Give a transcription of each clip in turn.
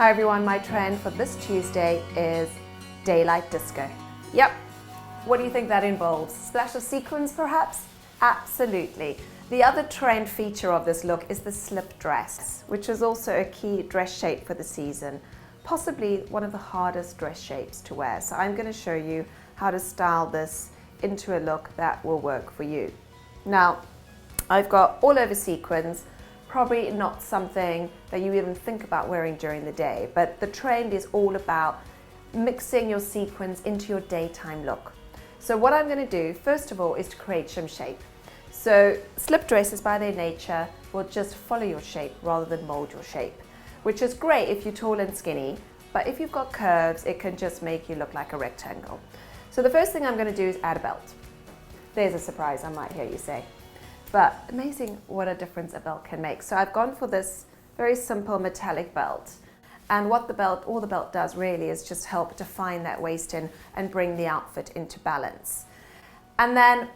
Hi everyone, my trend for this Tuesday is daylight disco. Yep, what do you think that involves? Splash of sequins perhaps? Absolutely. The other trend feature of this look is the slip dress, which is also a key dress shape for the season. Possibly one of the hardest dress shapes to wear. So I'm going to show you how to style this into a look that will work for you. Now, I've got all over sequins, probably not something that you even think about wearing during the day, but the trend is all about mixing your sequins into your daytime look. So what I'm going to do, first of all, is to create some shape. So slip dresses by their nature will just follow your shape rather than mold your shape, which is great if you're tall and skinny, but if you've got curves, it can just make you look like a rectangle. So the first thing I'm going to do is add a belt. There's a surprise, I might hear you say. But amazing what a difference a belt can make. So I've gone for this very simple metallic belt. And what all the belt does really is just help define that waist in and bring the outfit into balance. And then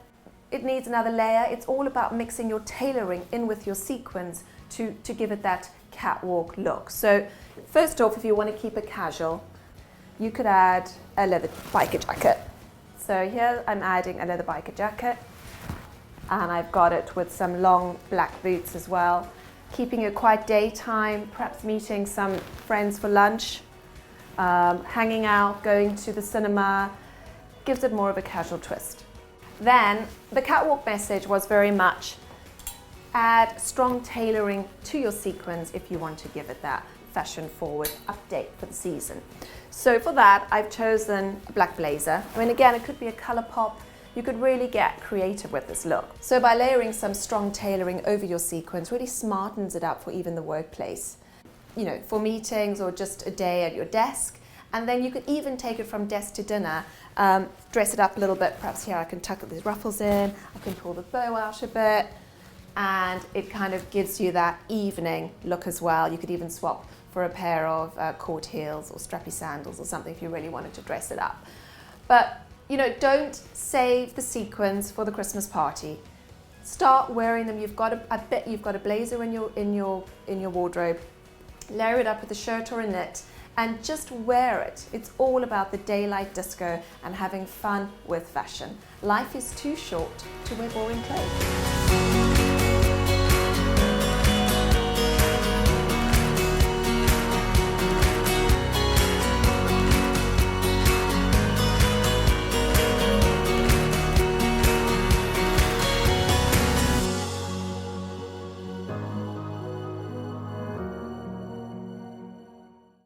it needs another layer. It's all about mixing your tailoring in with your sequins to give it that catwalk look. So first off, if you want to keep it casual, you could add a leather biker jacket. So here I'm adding a leather biker jacket. And I've got it with some long black boots as well. Keeping it quite daytime, perhaps meeting some friends for lunch, hanging out, going to the cinema, gives it more of a casual twist. Then the catwalk message was very much add strong tailoring to your sequins if you want to give it that fashion forward update for the season. So for that, I've chosen a black blazer. I mean, again, it could be a color pop. You could really get creative with this look. So by layering some strong tailoring over your sequins really smartens it up for even the workplace. You know, for meetings or just a day at your desk. And then you could even take it from desk to dinner, dress it up a little bit. Perhaps here I can tuck these ruffles in, I can pull the bow out a bit, and it kind of gives you that evening look as well. You could even swap for a pair of court heels or strappy sandals or something if you really wanted to dress it up. But you know, don't save the sequins for the Christmas party. Start wearing them. I bet you've got a blazer in your wardrobe. Layer it up with a shirt or a knit and just wear it. It's all about the daylight disco and having fun with fashion. Life is too short to wear boring clothes.